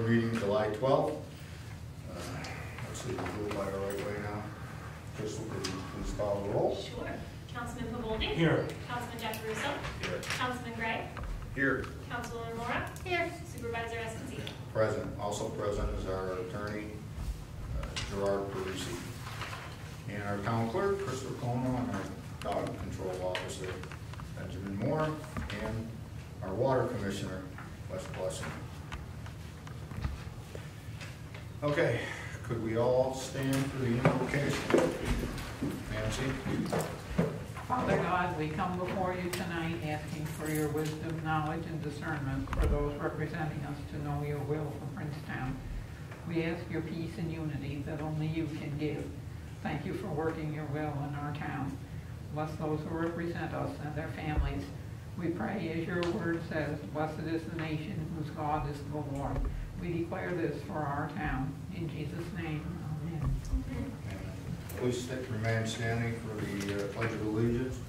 meeting July 12th. Let's see if we do it by the right way now. Crystal, could you please call the roll? Sure. Councilman Pavoldi? Here. Councilman Jackaruso? Here. Councilman Gray? Here. Councilwoman Laura? Here. Supervisor Esposito? Present. Also present is our attorney, Gerard Parisi. And our town clerk, Crystal Como, and our dog control officer, Benjamin Moore, and our water commissioner, Wes Blessing. Okay, could we all stand for the invocation? Nancy? Father God, we come before you tonight asking for your wisdom, knowledge, and discernment for those representing us to know your will for Princetown. We ask your peace and unity that only you can give. Thank you for working your will in our town. Bless those who represent us and their families. We pray, as your word says, blessed is the nation whose God is the Lord. We declare this for our town. In Jesus' name, amen. Please remain standing for the Pledge of Allegiance.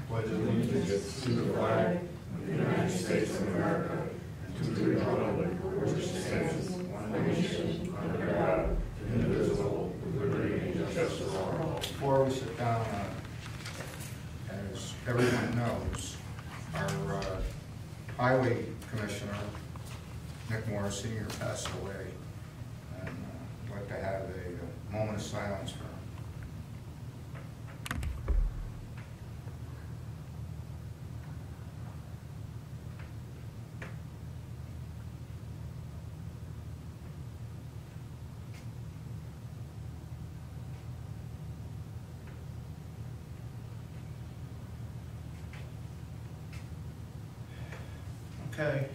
Pledge of Allegiance to the flag of the United States of America and to the republic for which it stands, one nation, under God, indivisible, with liberty and justice for all. Before we sit down, as everyone knows, our highway commissioner, Nick Morris Sr., passed away. And I'd like to have a moment of silence for him. Okay.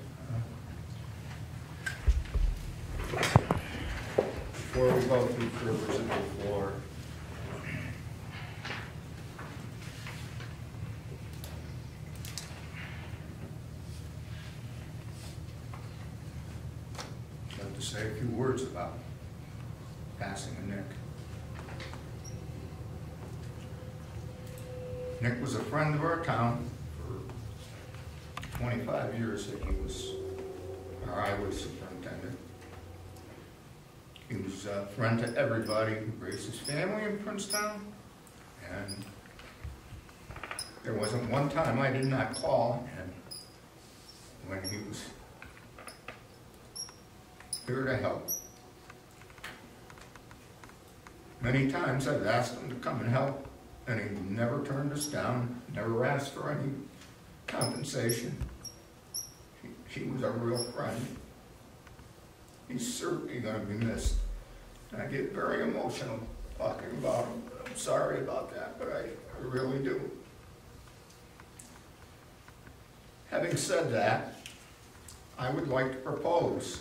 Before we go through privilege of the floor, I'd like to say a few words about passing of Nick. Nick was a friend of our town. 25 years that he was our highway superintendent. He was a friend to everybody who raised his family in Princetown, and there wasn't one time I did not call him when he was here to help. Many times I've asked him to come and help, and he never turned us down, never asked for any compensation. He was a real friend. He's certainly going to be missed. And I get very emotional talking about him. I'm sorry about that, but I really do. Having said that, I would like to propose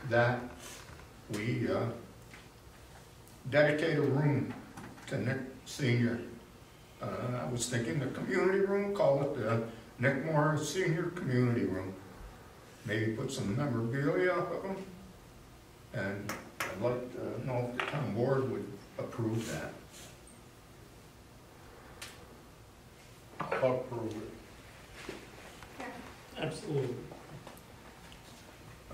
that we dedicate a room to Nick Sr. I was thinking the community room, call it the Nick Morris Senior Community Room. Maybe put some memorabilia up of him. And I'd like to know if the town board would approve that. I'll approve it. Yeah. Absolutely.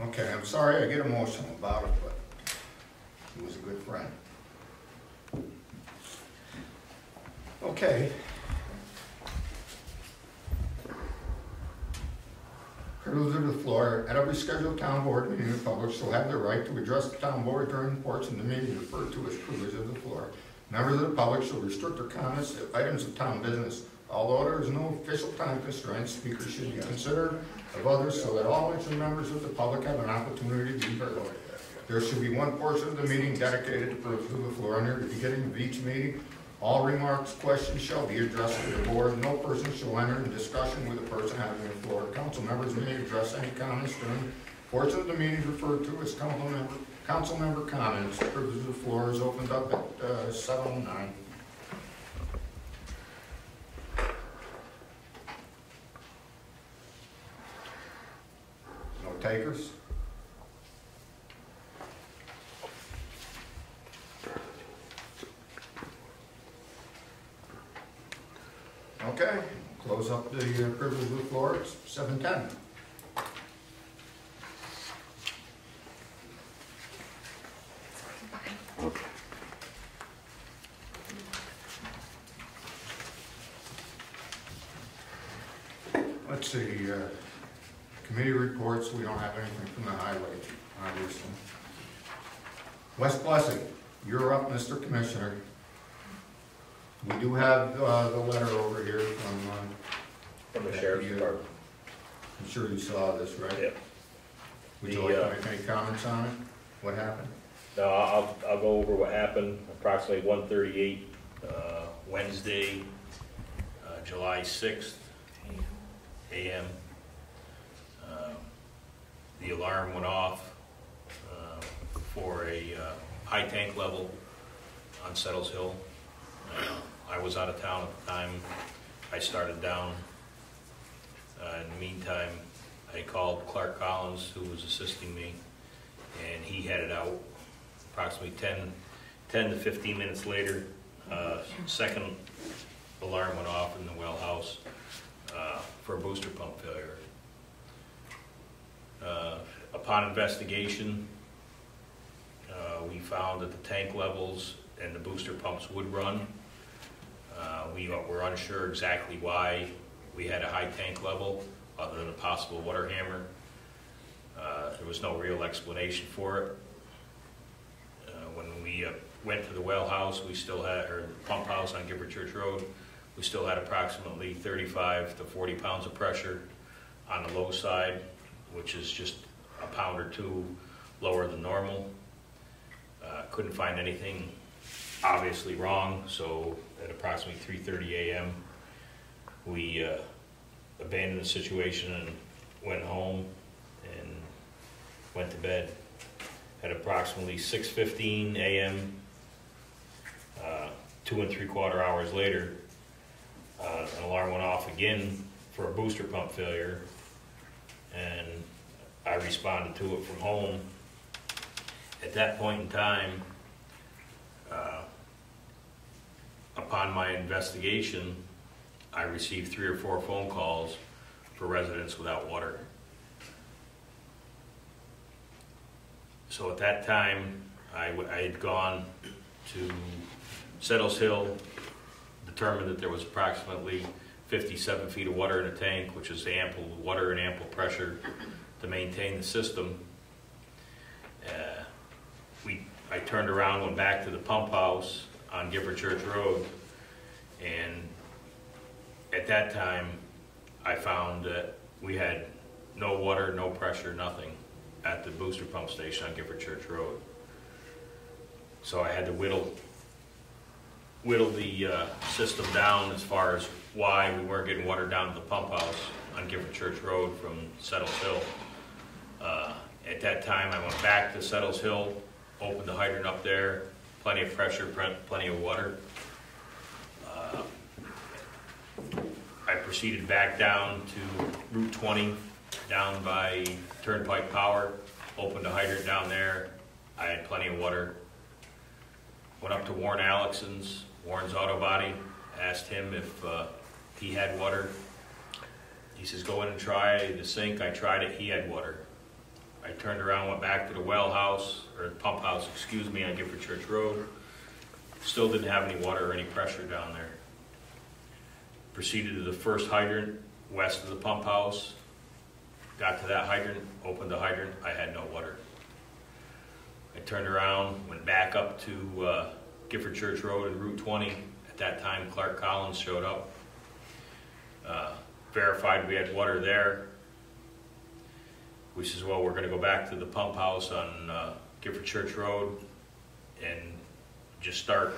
Okay, I'm sorry I get emotional about it, but he was a good friend. Okay. Privilege of the floor. At every scheduled town board meeting, the public shall have the right to address the town board during the portion of the meeting referred to as privilege of the floor. Members of the public shall restrict their comments to items of town business. Although there is no official time constraint, speakers should be considered of others so that all interested members of the public have an opportunity to be heard. There should be one portion of the meeting dedicated to privilege of the floor. Near the beginning of each meeting, all remarks, questions shall be addressed to the board. No person shall enter in discussion with a person having the floor. Council members may address any comments during the portion of the meeting referred to as council member comments. The privilege of the floor is opened up at 7:09. No takers? Okay, close up the privilege of the floor. It's 7:10. Let's see, committee reports, we don't have anything from the highway, obviously. West Blessing, you're up, Mr. Commissioner. We do have the letter over here From the sheriff's department. I'm sure you saw this, right? Yep. Would you like to make any comments on it? What happened? No, I'll go over what happened. Approximately 1:38 Wednesday, July 6th, a.m. The alarm went off for a high tank level on Settles Hill. I was out of town at the time. I started down. In the meantime, I called Clark Collins, who was assisting me, and he headed out. Approximately 10 to 15 minutes later, second alarm went off in the well house for a booster pump failure. Upon investigation, we found that the tank levels and the booster pumps would run. We were unsure exactly why we had a high tank level, other than a possible water hammer. There was no real explanation for it. When we went to the well house, we still had, or the pump house on Gifford Church Road, we still had approximately 35 to 40 pounds of pressure on the low side, which is just a pound or two lower than normal. Couldn't find anything obviously wrong, so at approximately 3:30 a.m. we abandoned the situation and went home and went to bed. At approximately 6:15 a.m., 2 3/4 hours later, an alarm went off again for a booster pump failure, and I responded to it from home. At that point in time, upon my investigation, I received 3 or 4 phone calls for residents without water. So at that time, I had gone to Settles Hill, determined that there was approximately 57 feet of water in the tank, which is ample water and ample pressure to maintain the system. I turned around, went back to the pump house on Gifford Church Road, and at that time, I found that we had no water, no pressure, nothing at the booster pump station on Gifford Church Road. So I had to whittle the system down as far as why we weren't getting water down to the pump house on Gifford Church Road from Settles Hill. At that time, I went back to Settles Hill, opened the hydrant up there, plenty of pressure, plenty of water. I proceeded back down to Route 20, down by Turnpike Power, opened a hydrant down there. I had plenty of water. Went up to Warren Alexson's, Warren's Auto Body, asked him if he had water. He says, go in and try the sink. I tried it, he had water. I turned around, went back to the well house, or the pump house, excuse me, on Gifford Church Road. Still didn't have any water or any pressure down there. Proceeded to the first hydrant west of the pump house. Got to that hydrant, opened the hydrant, I had no water. I turned around, went back up to Gifford Church Road and Route 20. At that time, Clark Collins showed up. Verified we had water there. We says, well, we're going to go back to the pump house on Gifford Church Road and just start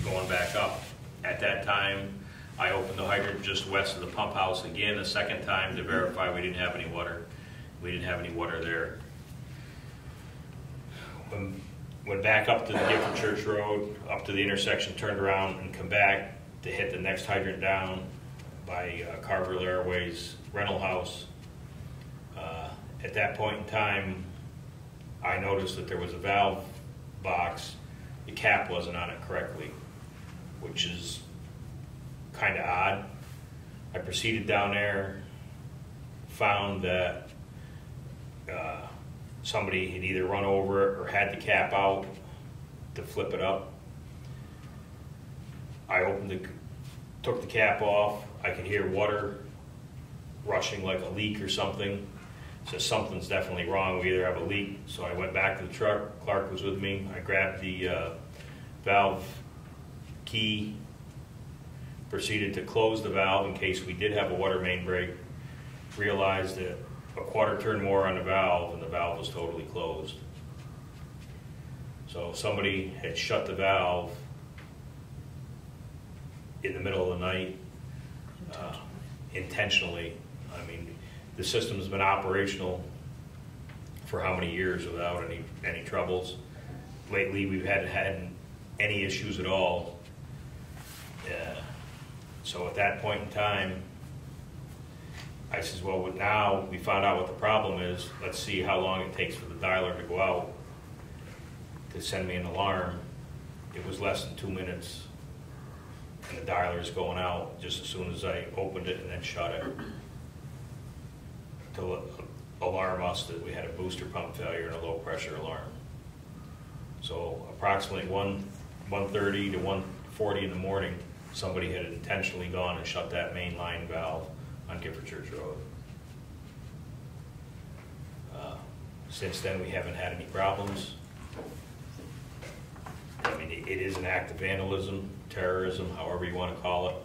going back up. At that time, I opened the hydrant just west of the pump house again a second time to verify we didn't have any water. We didn't have any water there. Went back up to the Gifford Church Road, up to the intersection, turned around and come back to hit the next hydrant down by Carville Airways rental house. At that point in time, I noticed that there was a valve box. The cap wasn't on it correctly, which is kind of odd. I proceeded down there, found that somebody had either run over it or had the cap out to flip it up. I took the cap off. I could hear water rushing like a leak or something. So something's definitely wrong. We either have a leak. So I went back to the truck. Clark was with me. I grabbed the valve key, proceeded to close the valve in case we did have a water main break. Realized that a quarter turn more on the valve and the valve was totally closed. So somebody had shut the valve in the middle of the night intentionally. I mean, the system's been operational for how many years without any troubles. Lately, we've had any issues at all. So at that point in time, I says, well, now we found out what the problem is. Let's see how long it takes for the dialer to go out to send me an alarm. It was less than 2 minutes, and the dialer is going out just as soon as I opened it and then shut it to alarm us that we had a booster pump failure and a low pressure alarm. So approximately 1:30 to 1:40 in the morning, somebody had intentionally gone and shut that main line valve on Gifford Church Road. Since then, we haven't had any problems. I mean, it is an act of vandalism, terrorism, however you want to call it.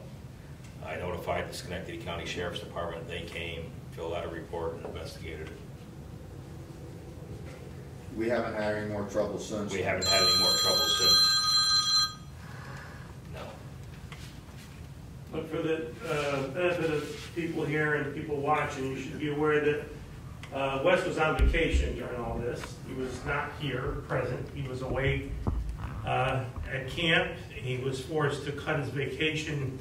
I notified the Schenectady County Sheriff's Department. They came, filled out a report, and investigated it. We haven't had any more trouble since. We haven't had any more trouble since. No. But for the benefit of people here and people watching, you should be aware that Wes was on vacation during all this. He was not here, present. He was away at camp. He was forced to cut his vacation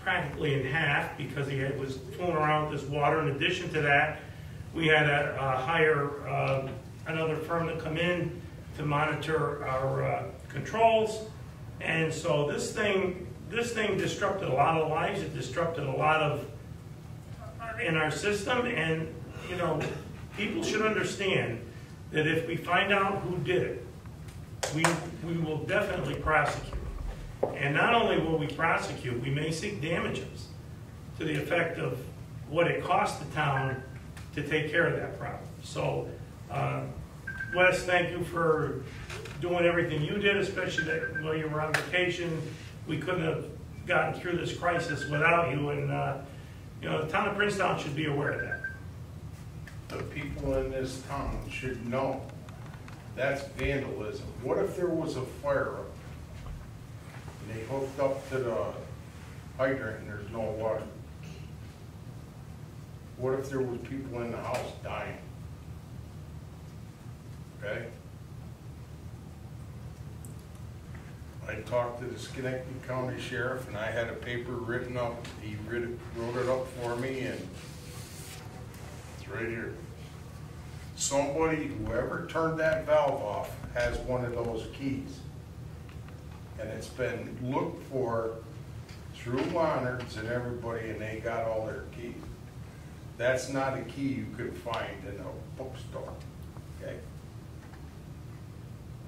practically in half because he was fooling around with this water. In addition to that, we had to hire another firm to come in to monitor our controls. And so this thing disrupted a lot of lives. It disrupted a lot of in our system. And, you know, people should understand that if we find out who did it, we will definitely prosecute. And not only will we prosecute, we may seek damages to the effect of what it cost the town to take care of that problem. So, Wes, thank you for doing everything you did, especially while you were on vacation. We couldn't have gotten through this crisis without you, and you know, the town of Princetown should be aware of that. The people in this town should know that's vandalism. What if there was a fire up and they hooked up to the hydrant and there's no water? What if there was people in the house dying? Okay? I talked to the Schenectady County Sheriff and I had a paper written up. He wrote it up for me, and it's right here. Somebody, whoever turned that valve off, has one of those keys. And it's been looked for through Monards and everybody, and they got all their keys. That's not a key you could find in a bookstore, okay?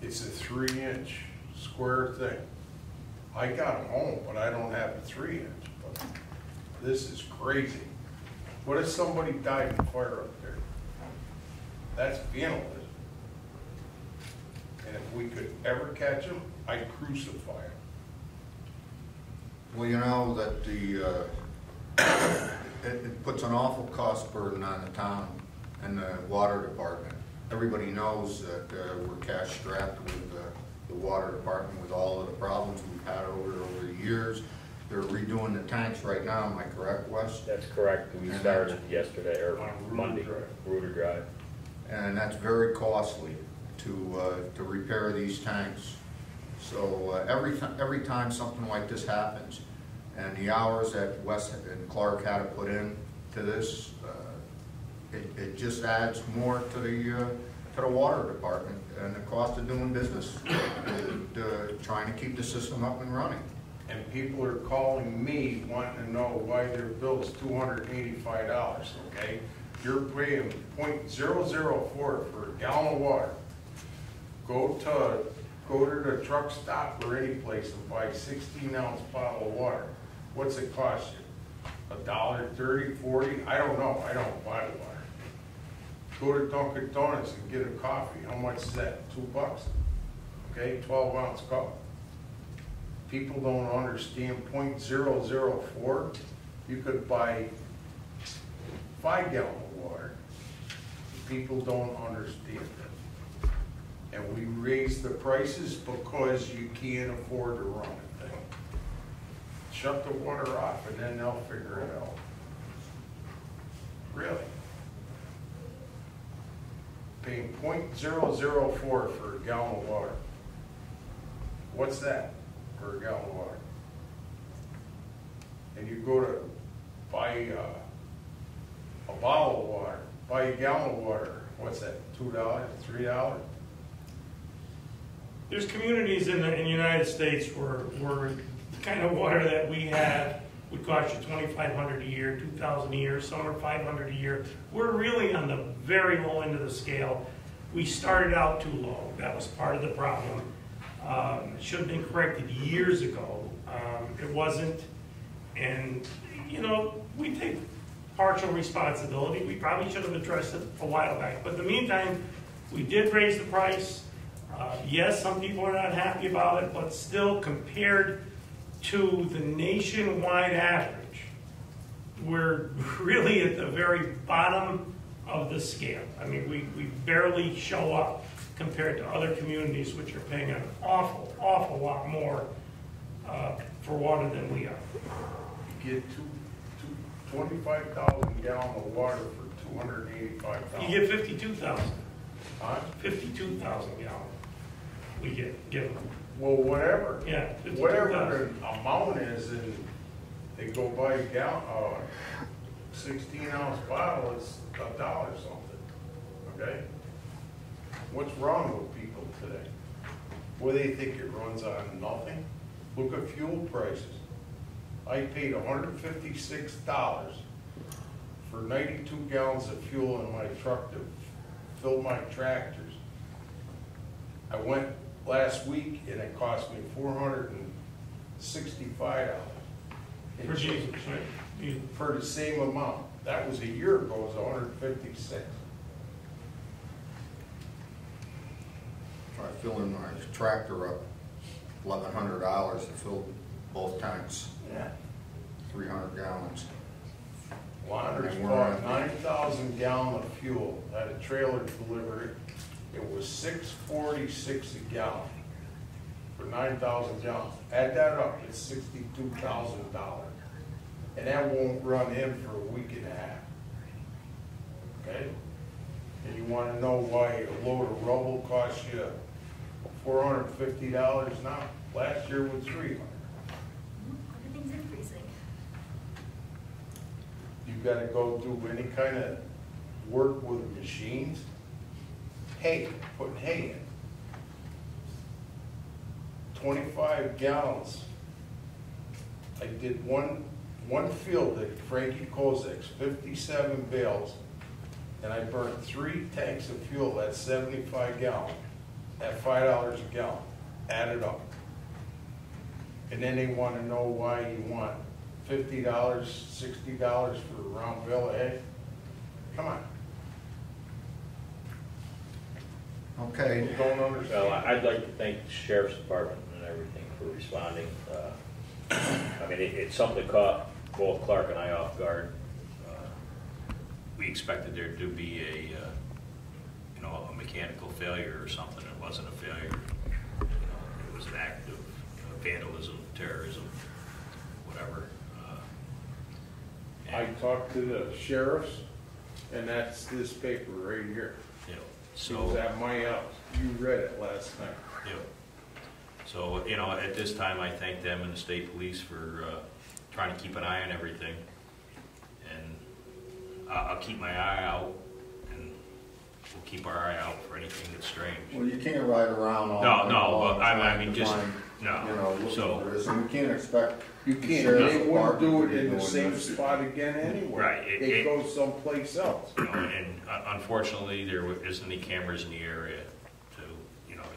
It's a 3-inch square thing. I got them home, but I don't have a 3-inch. But this is crazy. What if somebody died in fire up there? That's vandalism. And if we could ever catch them, I'd crucify them. Well, you know that it puts an awful cost burden on the town and the water department. Everybody knows that we're cash strapped with the water department with all of the problems we've had over the years. They're redoing the tanks right now, am I correct, Wes? That's correct. We started yesterday, or Monday, Rooter Drive. And that's very costly to repair these tanks. So every time something like this happens, and the hours that Wes and Clark had to put in to this, it just adds more to the water department and the cost of doing business, trying to keep the system up and running. And people are calling me wanting to know why their bill is $285, okay? You're paying .004 for a gallon of water. Go to the truck stop or any place and buy a 16-ounce bottle of water. What's it cost you? $1.30, 40, I don't know, I don't buy water. Go to Dunkin' Donuts and get a coffee, how much is that, $2? Okay, 12-ounce cup. People don't understand .004, you could buy 5 gallons of water. People don't understand it. And we raise the prices because you can't afford to run the thing. Shut the water off and then they'll figure it out. Really? Paying .004 for a gallon of water. What's that for a gallon of water? And you go to buy a bottle of water, buy a gallon of water, what's that, $2, $3? There's communities in the United States where the kind of water that we have would cost you $2,500 a year, $2,000 a year, some are $500 a year. We're really on the very low end of the scale. We started out too low. That was part of the problem. It should have been corrected years ago. It wasn't. And, you know, we take partial responsibility. We probably should have addressed it a while back. But in the meantime, we did raise the price. Yes, some people are not happy about it, but still compared to the nationwide average, we're really at the very bottom of the scale. I mean, we barely show up compared to other communities which are paying an awful lot more for water than we are. You get 25,000 gallons of water for $285. You get 52,000. Huh? 52,000 gallons. We give them. Well, whatever. Yeah, Whatever the amount is, and they go buy a gallon, 16-ounce bottle, it's $1 something. Okay? What's wrong with people today? Well, they think it runs on nothing. Look at fuel prices. I paid $156 for 92 gallons of fuel in my truck to fill my tractors. I went last week and it cost me $465. For Jesus, right? For the same amount. That was a year ago, it was 156. I filling my tractor up $1,100 to fill both tanks, Yeah. 300 gallons. Wander's And we're bought on- 9,000 gallons of fuel at a trailer delivery. It was $6.46 a gallon for 9,000 gallons. Add that up, it's $62,000. And that won't run in for a week and a half. Okay? And you want to know why a load of rubble costs you $450 now? Last year was $300. Everything's increasing. You gotta go do any kind of work with machines. Hay, putting hay in. 25 gallons. I did one field at Frankie Kozak's, 57 bales, and I burnt 3 tanks of fuel at 75 gallons, at $5 a gallon, added up. And then they want to know why you want $50, $60 for a round bale of hay. Come on. Okay, People don't Well, understand. I'd like to thank the sheriff's department and everything for responding. I mean, it's something that caught both Clark and I off guard. We expected there to be a mechanical failure or something. It wasn't a failure. It was an act of vandalism, terrorism, whatever. I talked to the sheriffs, and that's this paper right here. You know, It was so, at my house. You read it last night. you know, so, at this time, I thank them and the state police for trying to keep an eye on everything. And I'll keep my eye out, and we'll keep our eye out for anything that's strange. well, you can't ride around all No, night no, long but I trying mean, to just, find, no. you know, looking So, for this, and we can't expect. You the can't, sheriff's they wouldn't do department it to be in the doing same this. spot again anyway. Right, They go someplace else. And unfortunately, there isn't any cameras in the area to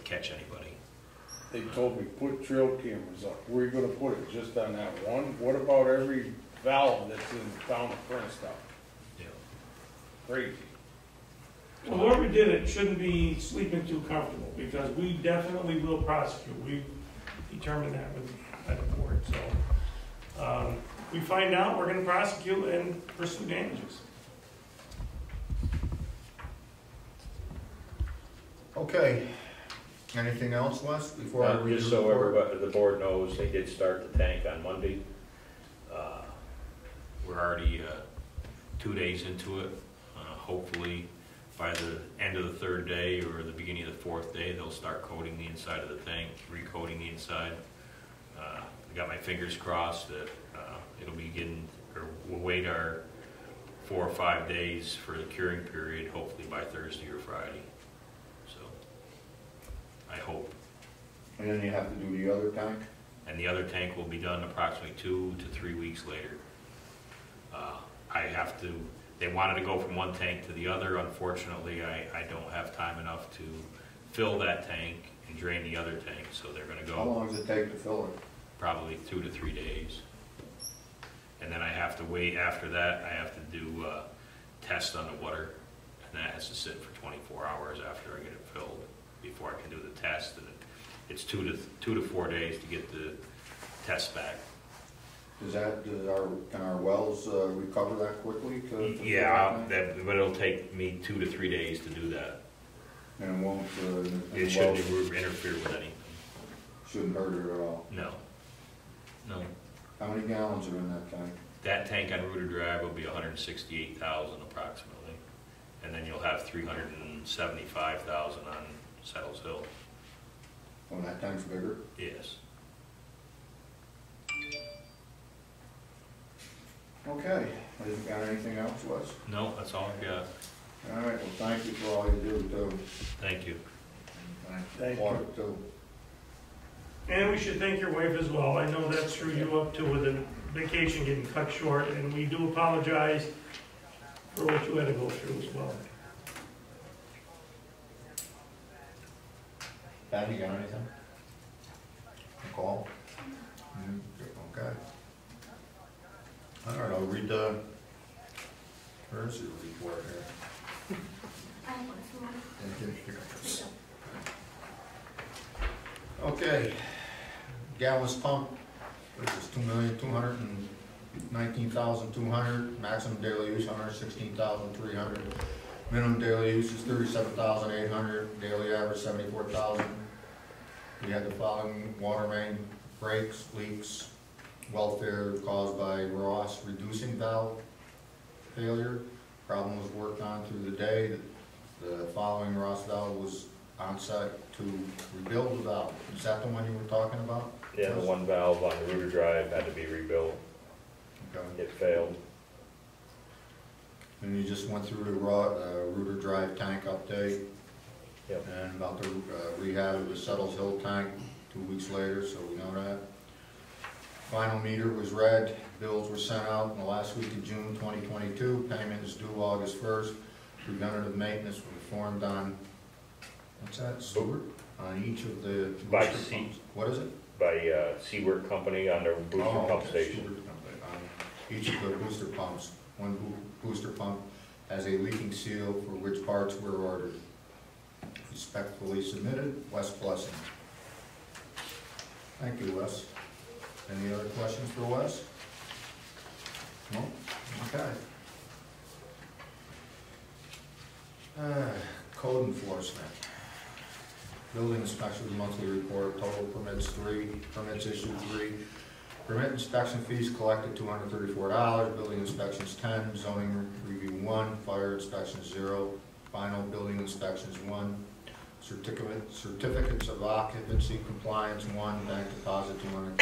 catch anybody. They told me, put trail cameras up. Where are you gonna put it? Just on that one? What about every valve that's in town of Princetown. Yeah. Crazy. Well, whoever did it shouldn't be sleeping too comfortable, because we definitely will prosecute. We've determined that by the board, so. We find out, we're gonna prosecute and pursue damages. Okay, anything else, Wes, before I read Just the so report? everybody, the board knows, they did start the tank on Monday. We're already 2 days into it. Hopefully, by the end of the third day or the beginning of the fourth day, they'll start coating the inside of the tank, recoating the inside. I got my fingers crossed that it'll be getting, or we'll wait our 4 or 5 days for the curing period, hopefully by Thursday or Friday. So, I hope. And then you have to do the other tank? And the other tank will be done approximately 2 to 3 weeks later. They wanted to go from one tank to the other. Unfortunately, I don't have time enough to fill that tank and drain the other tank, so they're gonna How go long does it take to fill it? probably 2 to 3 days. And then I have to wait, after that, I have to do a test on the water, and that has to sit for 24 hours after I get it filled, before I can do the test. And it's 2 to 4 days to get the test back. Can our wells recover that quickly? To Yeah, but it'll take me 2 to 3 days to do that. And it won't, It shouldn't interfere with anything. shouldn't hurt it at all? No. No. How many gallons are in that tank? That tank on Rooter Drive will be 168,000 approximately. And then you'll have 375,000 on Settles Hill. Oh, that tank's bigger? Yes. Okay, has you got anything else, Wes? No, that's all I've got. All right, well, thank you for all you do, too. Thank you. Thank you. Water, too. And we should thank your wife as well. I know that screwed you up too with the vacation getting cut short, and we do apologize for what you had to go through as well. Pat, you got anything? A call? Okay. All right, I'll read the currency report here. I have one if you want. Thank you. Okay, gallons pumped, which is 2,219,200, maximum daily use 116,300, minimum daily use is 37,800, daily average 74,000. We had the following water main breaks, leaks, welfare caused by Ross reducing valve failure. Problem was worked on through the day. The following Ross valve was on site to rebuild the valve. Is that the one you were talking about? Yeah, the one valve on Rooter Drive had to be rebuilt. Okay. It failed. And you just went through the Rooter Drive tank update. Yep. And about the rehab of the Settles Hill tank 2 weeks later, so we know that. Final meter was read, bills were sent out in the last week of June 2022, payment is due August 1st. Preventative maintenance was performed on, what's that, Stewart? On each of the By booster C. pumps. What is it? By Seaward Company on their booster Oh, pump okay, station. Stewart Company. On each of the booster pumps, one booster pump has a leaking seal for which parts were ordered. Respectfully submitted, Wes Blessing. Thank you, Wes. Any other questions for Wes? No? Okay. Code enforcement. Building inspections monthly report, total permits 3, permits issued 3, permit inspection fees collected $234, building inspections 10, zoning review 1, fire inspection 0, final building inspections 1, certificates of occupancy compliance 1, bank deposit $200,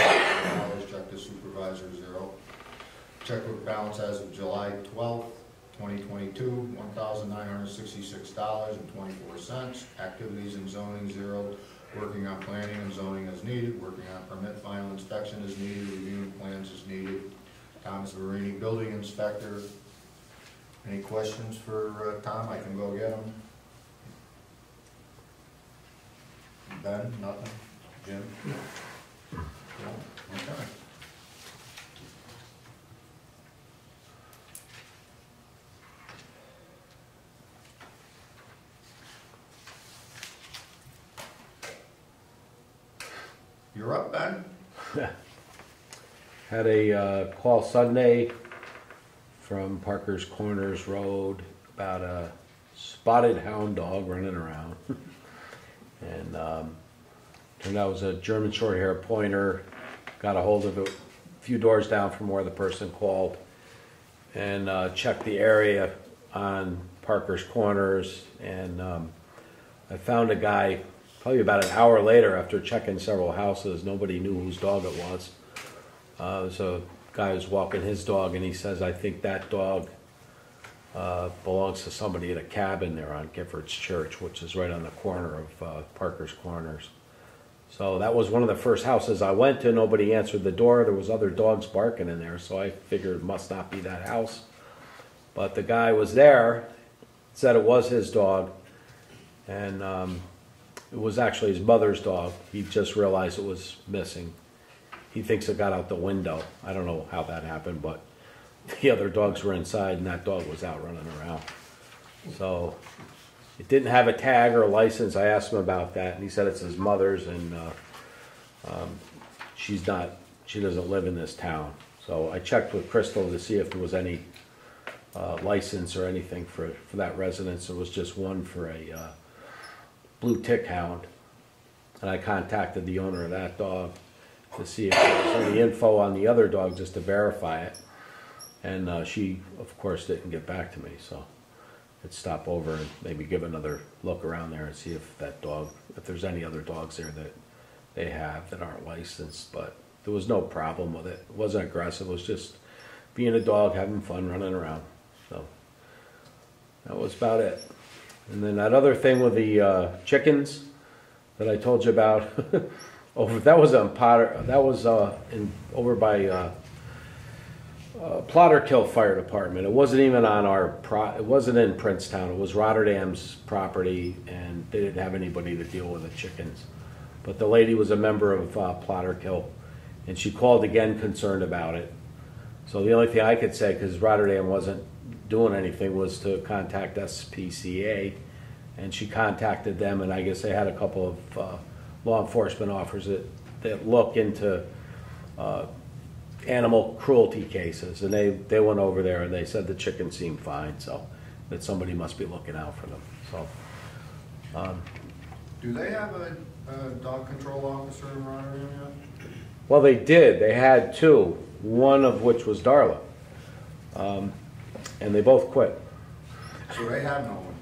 check to supervisor 0, checkbook balance as of July 12th, 2022, $1,966.24. Activities and zoning 0. Working on planning and zoning as needed. Working on permit final inspection as needed. Reviewing plans as needed. Thomas Verini, building inspector. Any questions for Tom? I can go get them. Ben, nothing? Jim? No. Okay. You're up, Ben. Had a call Sunday from Parker's Corners Road about a spotted hound dog running around. And turned out it was a German short hair pointer. Got a hold of it a few doors down from where the person called and checked the area on Parker's Corners. And I found a guy probably about an hour later after checking several houses. Nobody knew whose dog it was. It was a guy who was walking his dog, and he says, I think that dog belongs to somebody at a cabin there on Giffords Church, which is right on the corner of Parker's Corners. So that was one of the first houses I went to. Nobody answered the door. There was other dogs barking in there, so I figured it must not be that house. But the guy was there, said it was his dog, and it was actually his mother's dog. He just realized it was missing. He thinks it got out the window. I don't know how that happened, but the other dogs were inside and that dog was out running around. So it didn't have a tag or a license. I asked him about that, and he said it's his mother's, and she doesn't live in this town. So I checked with Crystal to see if there was any license or anything for that residence. There was just one for a blue tick hound, and I contacted the owner of that dog to see if there was any info on the other dog just to verify it. And she, of course, didn't get back to me, so I'd stop over and maybe give another look around there and see if that dog, if there's any other dogs there that they have that aren't licensed. But there was no problem with it. It wasn't aggressive. It was just being a dog, having fun, running around. So that was about it. And then that other thing with the chickens that I told you about, that was on Potter. That was over by Plotterkill Fire Department. It wasn't even on our. It wasn't in Princetown. It was Rotterdam's property, and they didn't have anybody to deal with the chickens. But the lady was a member of Plotterkill, and she called again concerned about it. So the only thing I could say, because Rotterdam wasn't doing anything, was to contact SPCA, and she contacted them, and I guess they had a couple of law enforcement officers that look into animal cruelty cases, and they went over there and they said the chickens seemed fine, so that somebody must be looking out for them. So, Do they have a dog control officer in Rotterdam yet? well, they did. They had two, one of which was Darla, and they both quit. So they have no one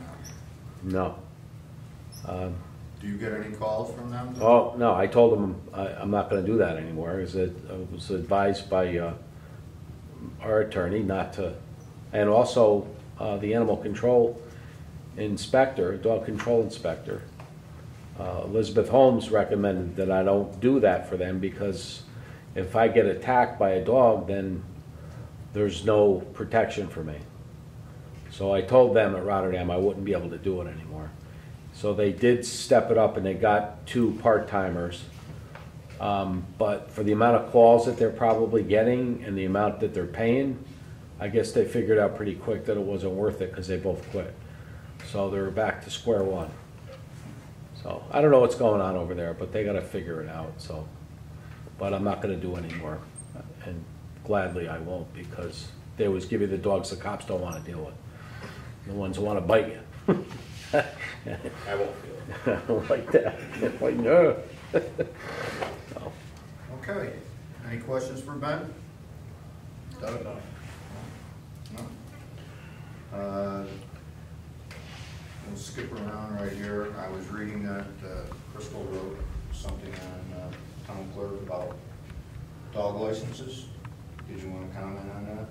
now? No. Do you get any calls from them? Oh, no, I told them I'm not going to do that anymore. I was advised by our attorney not to, and also the animal control inspector, dog control inspector, Elizabeth Holmes, recommended that I don't do that for them, because if I get attacked by a dog, then there's no protection for me. So I told them at Rotterdam I wouldn't be able to do it anymore. So they did step it up, and they got two part-timers. But for the amount of calls that they're probably getting and the amount that they're paying, I guess they figured out pretty quick that it wasn't worth it, because they both quit. So they're back to square one. So I don't know what's going on over there, but they got to figure it out. So, but I'm not going to do any more, and gladly I won't, because they always give you the dogs the cops don't want to deal with, the ones who want to bite you. I won't feel it. I don't like that. Like, no. So, Okay. Any questions for Ben? Doug? No? We'll skip around right here. I was reading that Crystal wrote something on town clerk about dog licenses. Did you want to comment on that?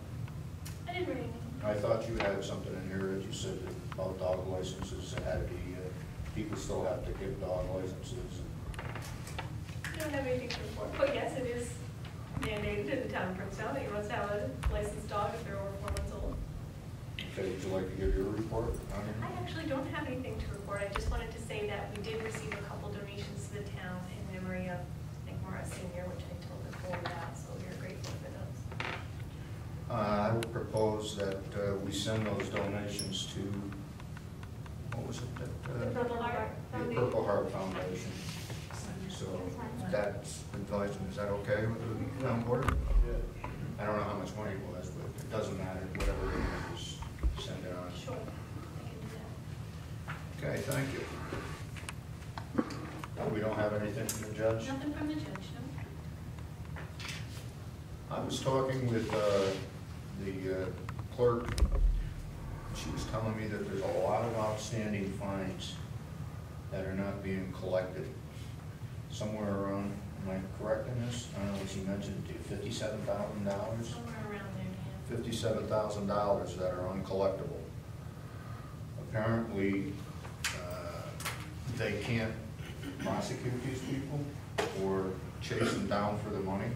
I didn't read anything. I thought you had something in here that you said about dog licenses, that had to be, people still have to get dog licenses. I don't have anything to report, but yes, it is mandated in the town of Princetown that you must have a licensed dog if they're over 4 months old. Okay, would you like to give your report on it? I actually don't have anything to report. I just wanted to say that we did receive a couple donations to the town in memory of, I think, Maura Senior, which I told Nicole about, so we are grateful for those. I would propose that we send those donations to, what was it? The Purple Heart The Foundation. Purple Heart Foundation. So that's advised, is that okay with the town board? Yeah. I don't know how much money it was, but it doesn't matter, whatever it is, just send it on. Sure. I can do that. Okay, thank you. We don't have anything from the judge? Nothing from the judge, no? I was talking with the clerk. She was telling me that there's a lot of outstanding fines that are not being collected. Somewhere around, am I correct in this? I don't know what she mentioned to you, $57,000? Somewhere around there, yeah. $57,000 that are uncollectible. Apparently, they can't prosecute these people or chase them down for the money.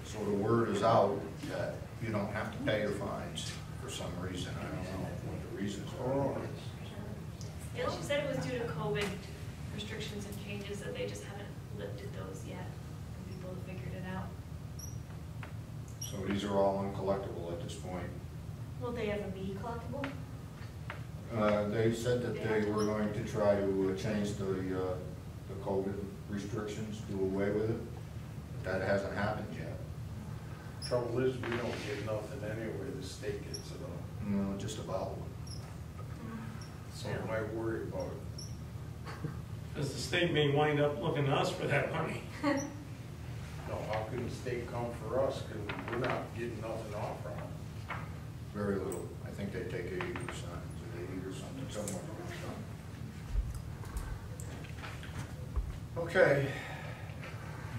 So the word is out that you don't have to pay your fines for some reason. I don't know what the reasons are. Yeah, she said it was due to COVID restrictions and changes, that they just haven't lifted those yet, and people have figured it out. So these are all uncollectible at this point. Will they ever be collectible? They said that they were going to try to change the COVID restrictions, do away with it. But that hasn't happened yet. Trouble is, we don't get nothing anyway, the state gets it all. No, just about. So why worry about it? Because the state may wind up looking to us for that money. No, how can the state come for us, because we're not getting nothing off from them? Very little. I think they take 80%, is it 80 or something, somewhere. Okay.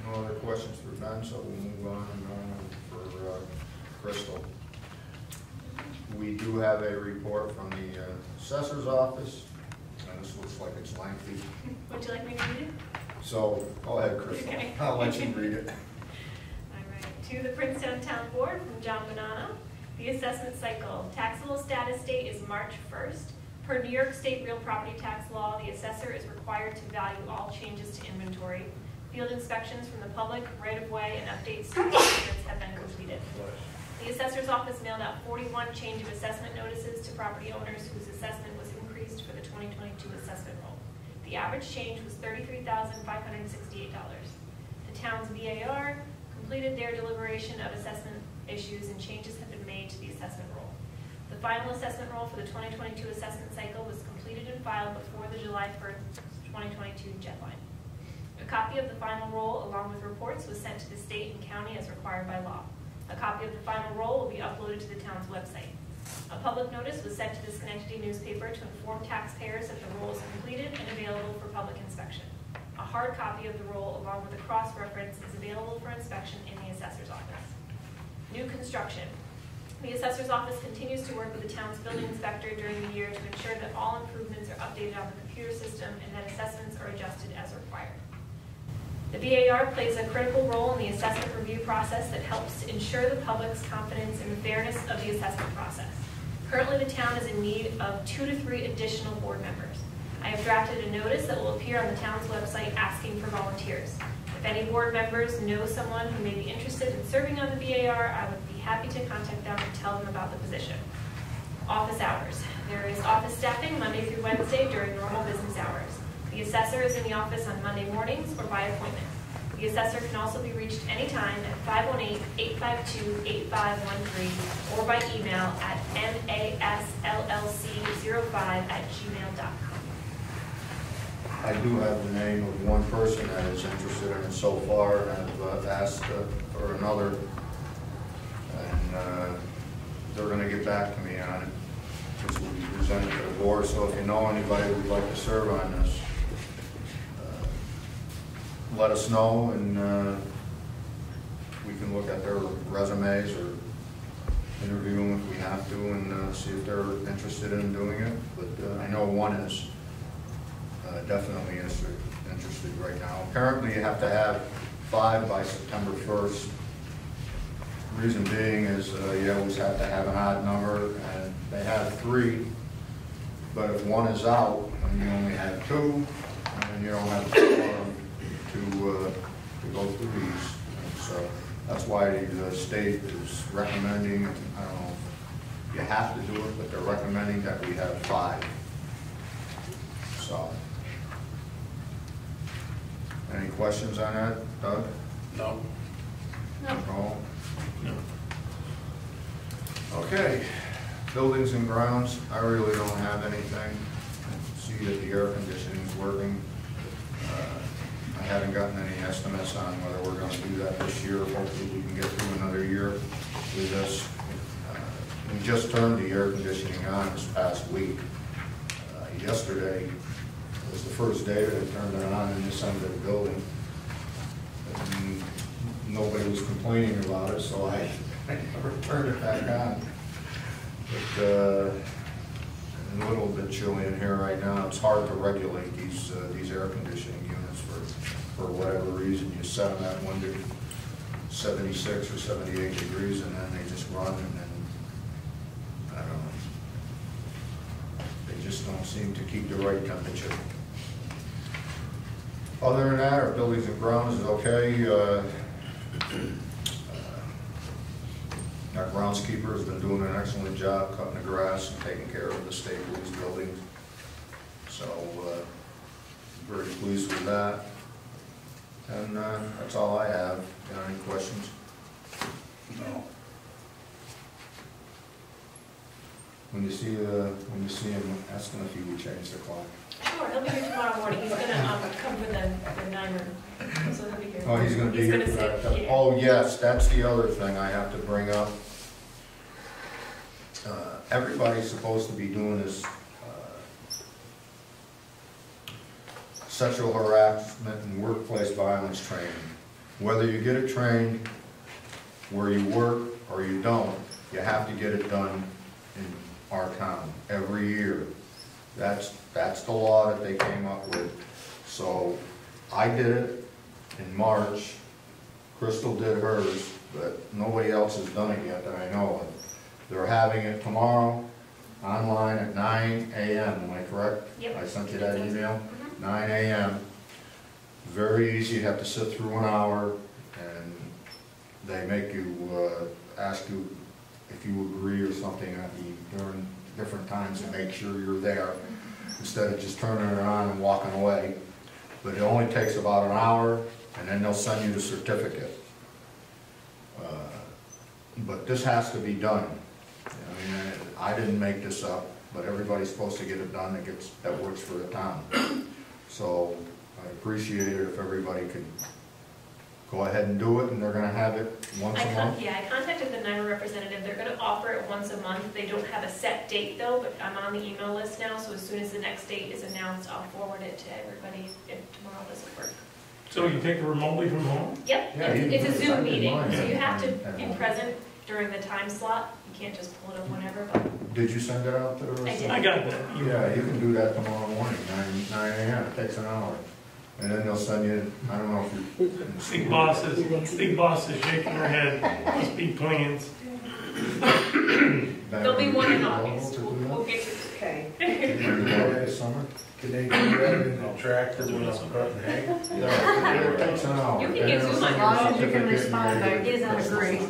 No other questions for Ben, so we'll move on for Crystal. We do have a report from the assessor's office, and this looks like it's lengthy. Would you like me to read it? So, go ahead, Crystal. Okay. I'll let you read it. All right. To the Princetown Town Board from John Bonanno. The assessment cycle. Taxable status date is March 1st. Per New York State real property tax law, the assessor is required to value all changes to inventory. Field inspections from the public, right-of-way, and updates to documents have been completed. The assessor's office mailed out 41 change of assessment notices to property owners whose assessment was increased for the 2022 assessment roll. The average change was $33,568. The town's VAR completed their deliberation of assessment issues, and changes have been made to the assessment roll. The final assessment roll for the 2022 assessment cycle was completed and filed before the July 1st, 2022 deadline. A copy of the final roll, along with reports, was sent to the state and county as required by law. A copy of the final roll will be uploaded to the town's website. A public notice was sent to the Schenectady newspaper to inform taxpayers that the roll is completed and available for public inspection. A hard copy of the roll, along with a cross-reference, is available for inspection in the assessor's office. New construction. The assessor's office continues to work with the town's building inspector during the year to ensure that all improvements are updated on the computer system and that assessments are adjusted as required. The VAR plays a critical role in the assessment review process that helps to ensure the public's confidence in the fairness of the assessment process. Currently, the town is in need of 2 to 3 additional board members. I have drafted a notice that will appear on the town's website asking for volunteers. If any board members know someone who may be interested in serving on the VAR, I would be happy to contact them and tell them about the position. Office hours. There is office staffing Monday through Wednesday during normal business hours. The assessor is in the office on Monday mornings or by appointment. The assessor can also be reached anytime at 518-852-8513 or by email at masllc05@gmail.com. I do have the name of one person that is interested in it so far, and I've asked for another, and they're going to get back to me on it. This will be presented to the board, so if you know anybody who would like to serve on this, let us know, and we can look at their resumes or interview them if we have to, and see if they're interested in doing it. But I know one is definitely interested right now. Apparently you have to have 5 by September 1st. Reason being is you always have to have an odd number, and they have 3, but if one is out and you only have 2, and you don't have 4 to go through these. And so that's why the state is recommending, I don't know if you have to do it, but they're recommending that we have 5. So, Any questions on that, Doug? No. No? Okay, buildings and grounds, I really don't have anything. See that the air conditioning's working. I haven't gotten any estimates on whether we're gonna do that this year. Hopefully we can get through another year with this. We just turned the air conditioning on this past week. Yesterday was the first day that I turned it on in this end of the building. And nobody was complaining about it, so I never turned it back on. But a little bit chilly in here right now. It's hard to regulate these air conditioning units for whatever reason. You set them at 76 or 78 degrees and then they just run, and then, I don't know. They just don't seem to keep the right temperature. Other than that, our buildings and grounds is okay. Our groundskeeper has been doing an excellent job cutting the grass and taking care of the state police buildings. So, very pleased with that. And that's all I have. Got any questions? No. When you see him, ask him if he would change the clock. Sure, he'll be here tomorrow morning. He's gonna come for the 9 room, so he'll be here. Oh, he's gonna be here for that. sit, yeah. Oh, yes, that's the other thing I have to bring up. Everybody's supposed to be doing this sexual harassment and workplace violence training. Whether you get it trained where you work or you don't, you have to get it done in our town every year. That's the law that they came up with. So I did it in March, Crystal did hers, but nobody else has done it yet that I know of. They're having it tomorrow, online at 9 a.m., am I correct? Yep. I sent you that email? Mhm. 9 a.m. Very easy, you have to sit through an hour, and they make you, ask you if you agree or something during different times to make sure you're there, instead of just turning it on and walking away. But it only takes about an hour, and then they'll send you the certificate. But this has to be done. I mean, I didn't make this up, but everybody's supposed to get it done that works for the town. So I appreciate it if everybody could go ahead and do it, and they're gonna have it once a month. Yeah, I contacted the NYMER representative. They're gonna offer it once a month. They don't have a set date though, but I'm on the email list now, so as soon as the next date is announced, I'll forward it to everybody if tomorrow doesn't work. So you take it remotely from home? Yep, Yeah, you it's can a do it. I Zoom did meeting, mine so you have to at be home. present during the time slot. You can't just pull it up whenever, but Did you send it out to the I rest? did. I got that. Yeah, you can do that tomorrow morning, 9 a.m., it takes an hour. And then they'll send you, I don't know if you. Big boss is shaking her head, must be plans. there'll be one in August. We'll get you. Okay. This summer? Can they do that in the tractor when it's cutting hay? Yeah, it takes an hour. You can get Zoom on As long as you can respond, I did agree.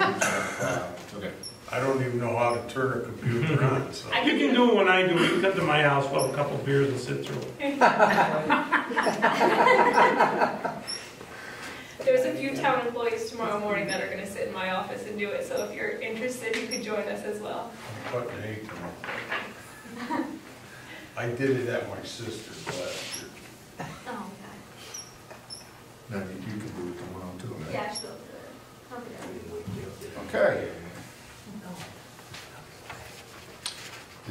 Okay. I don't even know how to turn a computer on, so. You can do it when I do it. You can come to my house, we'll have a couple of beers and sit through it. There's a few town employees tomorrow morning that are gonna sit in my office and do it, so if you're interested, you could join us as well. Cutting hay tomorrow. I did it at my sister's last year. Oh, Then you can do it tomorrow too, man. yeah, she'll do it. I'll do it. Okay. I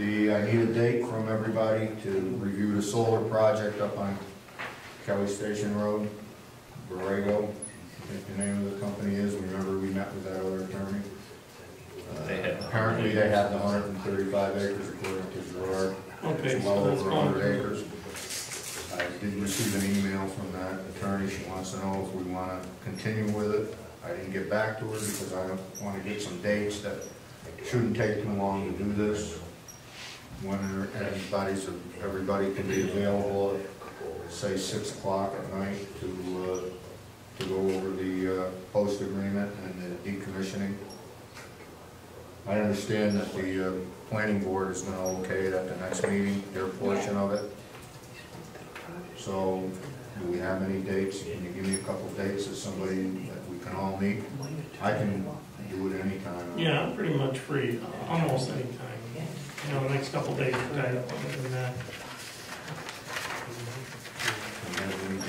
need a date from everybody to review the solar project up on Kelly Station Road, Borrego. I think the name of the company is, remember we met with that other attorney? Apparently they have the 135 acres according to Gerard. Okay, It's well so that's over fine. 100 acres. I did receive an email from that attorney. She wants to know if we want to continue with it. I didn't get back to her because I want to get some dates that shouldn't take too long to do this. When everybody can be available at, say, 6 o'clock at night to go over the post agreement and the decommissioning. I understand that the planning board is going to okay it at the next meeting, their portion of it. So Do we have any dates? Can you give me a couple dates of somebody that we can all meet? I can do it anytime. Yeah, I'm pretty much free, almost any time. You know, the next couple days are tied up other than that.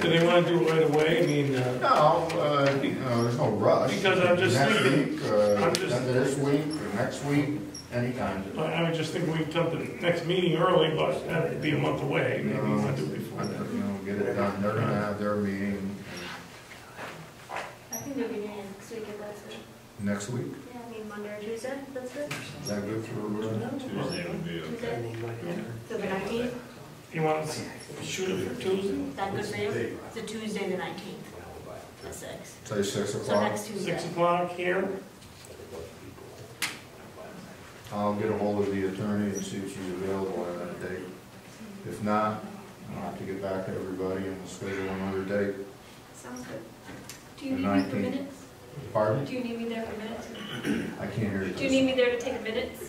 Do they want to do it right away? I mean, No, there's no rush. Because I'm just Next thinking- week, I'm just- end of this week, or next week, anytime. I would just think we'd come to the next meeting early, but that'd be a month away. Maybe we want to do it before You then. know, get it done. They're gonna have their meeting I think maybe next week if that's it. next week. Yeah, I mean Monday or Tuesday, that's good. Is that good for, Tuesday would be okay. Tuesday? So the 19th, You want to shoot it for Tuesday? is that good for you? It's a Tuesday the 19th, at 6. say 6 So o'clock? next Tuesday. 6 o'clock here? I'll get a hold of the attorney and see if she's available on that date. If not, I'll have to get back to everybody and we'll schedule another date. Sounds good. Do you The need me for 19th. minutes? Pardon? Do you need me there for minutes? I can't hear you. Do you need me there to take minutes?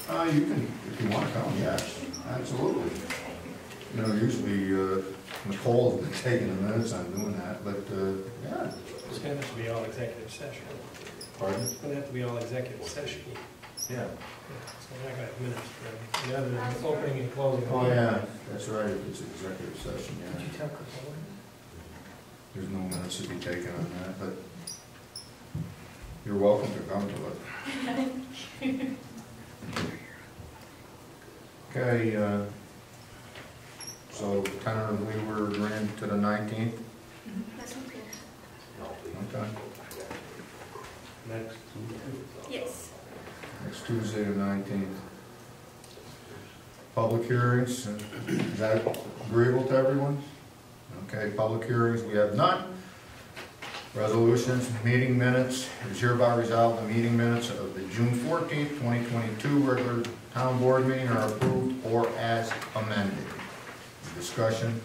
You can, if you want to come, yes, absolutely. You know, usually Nicole's been taking the minutes on doing that, but, yeah. It's gonna have to be all executive session. Pardon? It's gonna have to be all executive session. Yeah. So we're not gonna have minutes for everything. The other than opening and closing. Oh, yeah, that's right, if it's executive session, Did you yeah. tell Cooper? There's no minutes to be taken on that, but you're welcome to come to it. Okay, so tentatively we're agreeing to the 19th? That sounds good. Okay. Next Yes. Next Tuesday, the 19th. Public hearings, is that agreeable to everyone? Okay, public hearings, we have none. Resolutions, meeting minutes, it is hereby resolved the meeting minutes of the June 14th, 2022 regular town board meeting are approved or as amended. Discussion.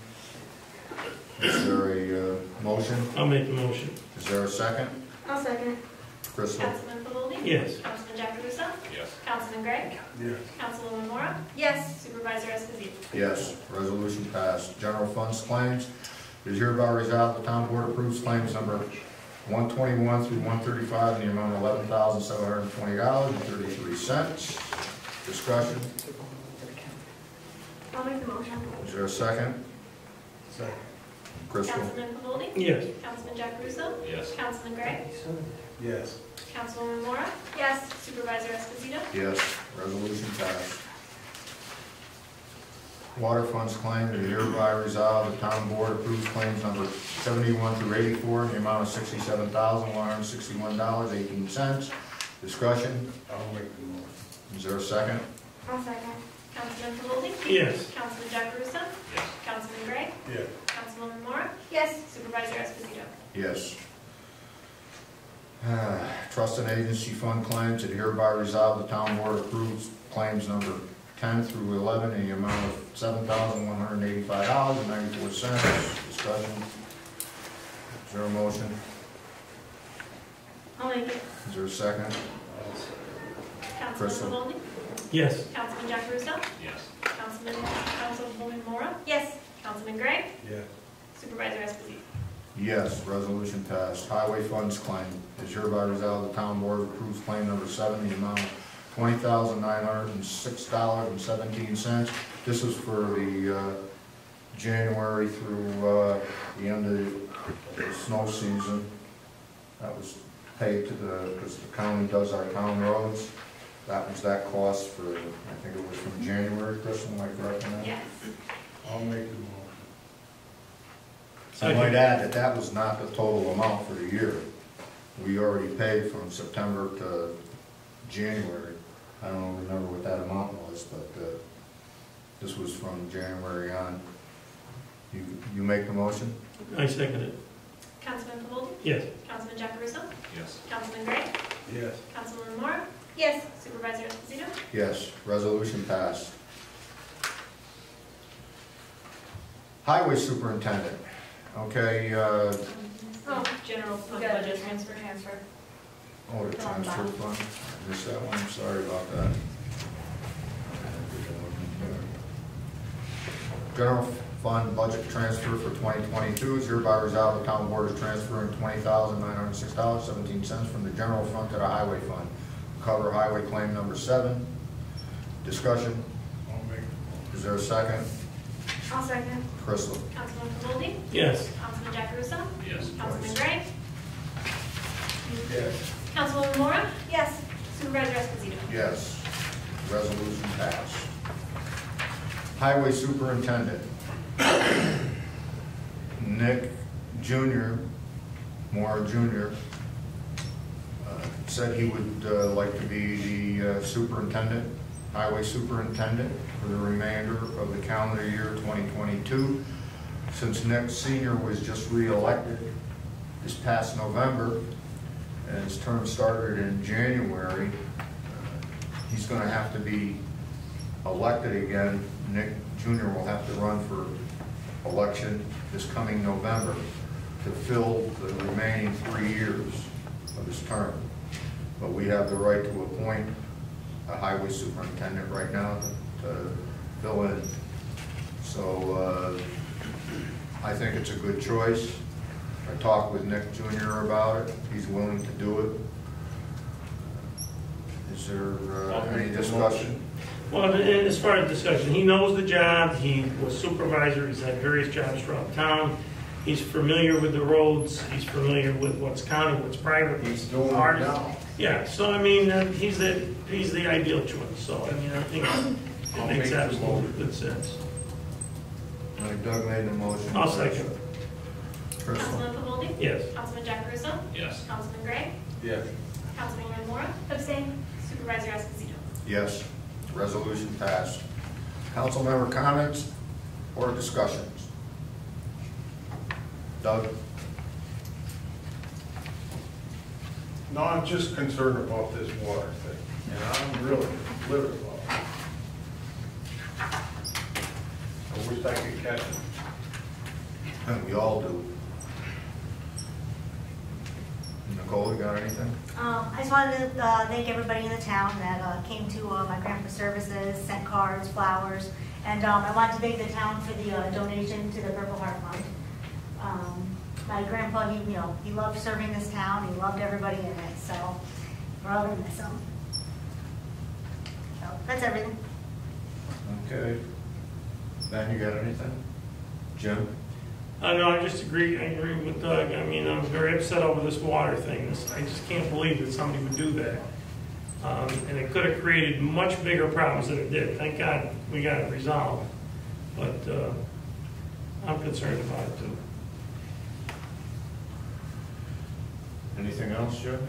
Is there a motion? I'll make the motion. Is there a second? I'll second. Crystal? Councilman Pavoldi? Yes. Councilman Jackarusa? Yes. Councilman Gray? Yes. Councilwoman Mora? Yes. Supervisor Esposito? Yes, resolution passed. General funds claims. It is hereby resolved the town board approves claims number 121 through 135 in the amount of $11,720.33. Discussion. I'll make the motion. Is there a second? Second. Crystal? Councilman Pavoldi? Yes. Councilman Jackarusa? Yes. Councilman Gray? Yes. Councilwoman Mora? Yes. Supervisor Esposito? Yes, resolution passed. Water funds claim, it is hereby resolved the town board approves claims number 71 through 84 in the amount of $67,161.18. Discussion. I'll make the motion. Is there a second? I'll second. Councilman Pavoldi? Yes. Councilman Jackarusa? Yes. Councilman Gray? Yes. Councilwoman Mora? Yes. Supervisor Esposito? Yes. Trust and agency fund claims, it hereby resolved the town board approves claims number 10 through 11 in the amount of $7,185.94. Discussion. Is there a motion? I'll make it. Is there a second? Councilman Crystal. Pavoldi? Yes. Councilman Jackarusa? Yes. Councilwoman Mora? Yes. Councilman Gray? Yes. Supervisor Esposito? Yes, resolution passed. Highway funds claim, it is hereby resolved the town board approves claim number 7 in the amount of $20,906.17. This is for the January through the end of the snow season. That was paid to because the county does our town roads. That was that cost for, I think it was from January, Kristen, am I correct on that? Yes. I'll make the motion. I might add that that was not the total amount for the year. We already paid from September to January. I don't remember what that amount was, but this was from January on. You make the motion? I second it. Councilman Pavoldi? Yes. Councilman Jackarusa? Yes. Councilman Gray? Yes. Councilwoman Mora? Yes. Supervisor Esposito? Yes, resolution passed. Highway superintendent. Okay, Oh, general fund budget transfer. oh, the transfer fund. I missed that one, I'm sorry about that. General Fund budget transfer for 2022 is hereby resolved, the town board is transferring $20,906.17 from the general fund to the highway fund. Cover highway claim number 7. Discussion. I'll make, Is there a second? I'll second. Crystal? Councilman Cavaldi? Yes. Councilman Jackaruso? Yes. Councilman Gray? yes, Councilwoman Mora? Yes. Supervisor Esposito? Yes. Resolution passed. Highway Superintendent. Nick Jr., Moore Jr., said he would like to be the superintendent, highway superintendent for the remainder of the calendar year 2022. Since Nick Sr. was just re-elected this past November, and his term started in January, he's going to have to be elected again. Nick Jr. will have to run for election this coming November to fill the remaining 3 years of his term. But we have the right to appoint a highway superintendent right now to fill in. So I think it's a good choice. I talked with Nick Jr. about it. He's willing to do it. Is there any discussion? Well, as far as discussion, he knows the job. He was supervisor. He's had various jobs throughout town. He's familiar with the roads. He's familiar with what's county, what's private. he's doing it Ours. now. Yeah, so I mean, he's the ideal choice. So I mean, I think it I'll makes make the absolute motion. good sense. Doug made the motion. I'll second. Crystal? Councilman Cavaldi? Yes. Councilman Jackaruso? Yes. Councilman Gray? Yes, Councilwoman Mora? Abstain. Supervisor Esposito? Yes. Resolution passed. Council member comments or discussions? Doug? no, I'm just concerned about this water thing, and I'm really livid about it. I wish I could catch it. We all do. Nicole, you got anything? I just wanted to thank everybody in the town that came to my grandpa's services, sent cards, flowers, and I wanted to thank the town for the donation to the Purple Heart Fund. My grandpa, he loved serving this town. He loved everybody in it, so we're all gonna miss him. So that's everything. Okay. Ben, you got anything? Jim? No, I agree with Doug. I mean, I'm very upset over this water thing. I just can't believe that somebody would do that. And it could have created much bigger problems than it did. Thank God we got it resolved. But I'm concerned about it too. Anything else, Jim?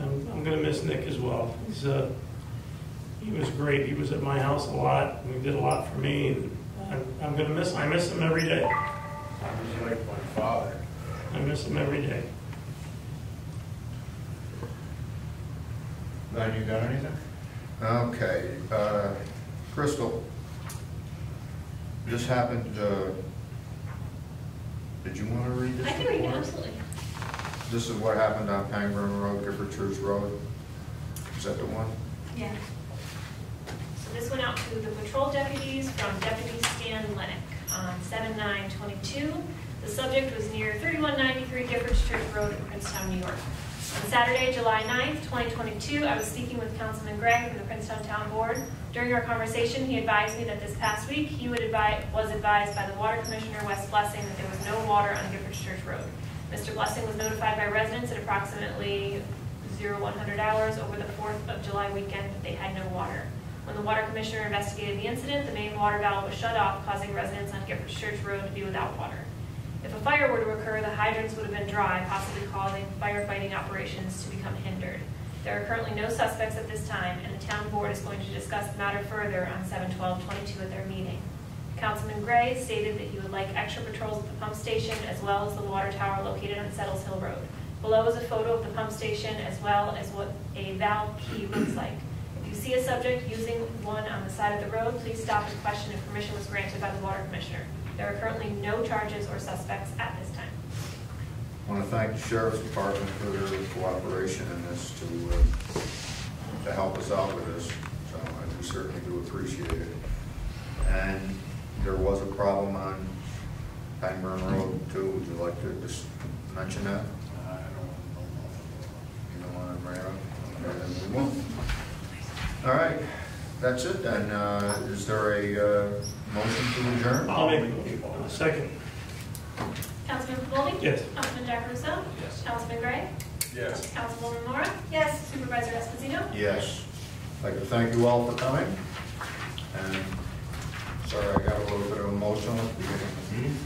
I'm going to miss Nick as well. He was great. He was at my house a lot. He did a lot for me. And I'm going to miss him. I miss him every day. He's like my father. I miss him every day. Ben, you got anything? Okay. Crystal, this happened, did you want to read this? I can read it, report? absolutely. This is what happened on Pangburn Road, Gifford Church Road. Is that the one? Yeah. So this went out to the patrol deputies from Deputy Stan Lennox on 7/9/22. The subject was near 3193 Gifford Church Road in Princetown, New York. On Saturday, July 9th, 2022, I was speaking with Councilman Gregg from the Princetown Town Board. During our conversation, he advised me that this past week, he was advised by the Water Commissioner, Wes Blessing, that there was no water on Gifford Church Road. Mr. Blessing was notified by residents at approximately 0100 hours over the 4th of July weekend that they had no water. When the Water Commissioner investigated the incident, the main water valve was shut off, causing residents on Gifford Church Road to be without water. If a fire were to occur, the hydrants would have been dry, possibly causing firefighting operations to become hindered. There are currently no suspects at this time, and the town board is going to discuss the matter further on 7/12/22 at their meeting. Councilman Gray stated that he would like extra patrols at the pump station as well as the water tower located on Settles Hill Road. Below is a photo of the pump station as well as what a valve key looks like. If you see a subject using one on the side of the road, please stop and question if permission was granted by the Water Commissioner. There are currently no charges or suspects at this time. I want to thank the Sheriff's Department for their cooperation in this to help us out with this. So I certainly do appreciate it. And there was a problem on Pangburn Road too. Would you like to just mention that? I don't know. You don't want to bring it up? Okay, then we won't. All right, that's it then. Is there a motion to adjourn? I'll make a second. Councilman Pavolli? Yes. Councilman Jack Russo? Yes. Councilman Gray? Yes. Councilwoman Mora? Yes. Supervisor Esposito? Yes. I'd like to thank you all for coming. And sorry, I got a little bit of emotional at the beginning.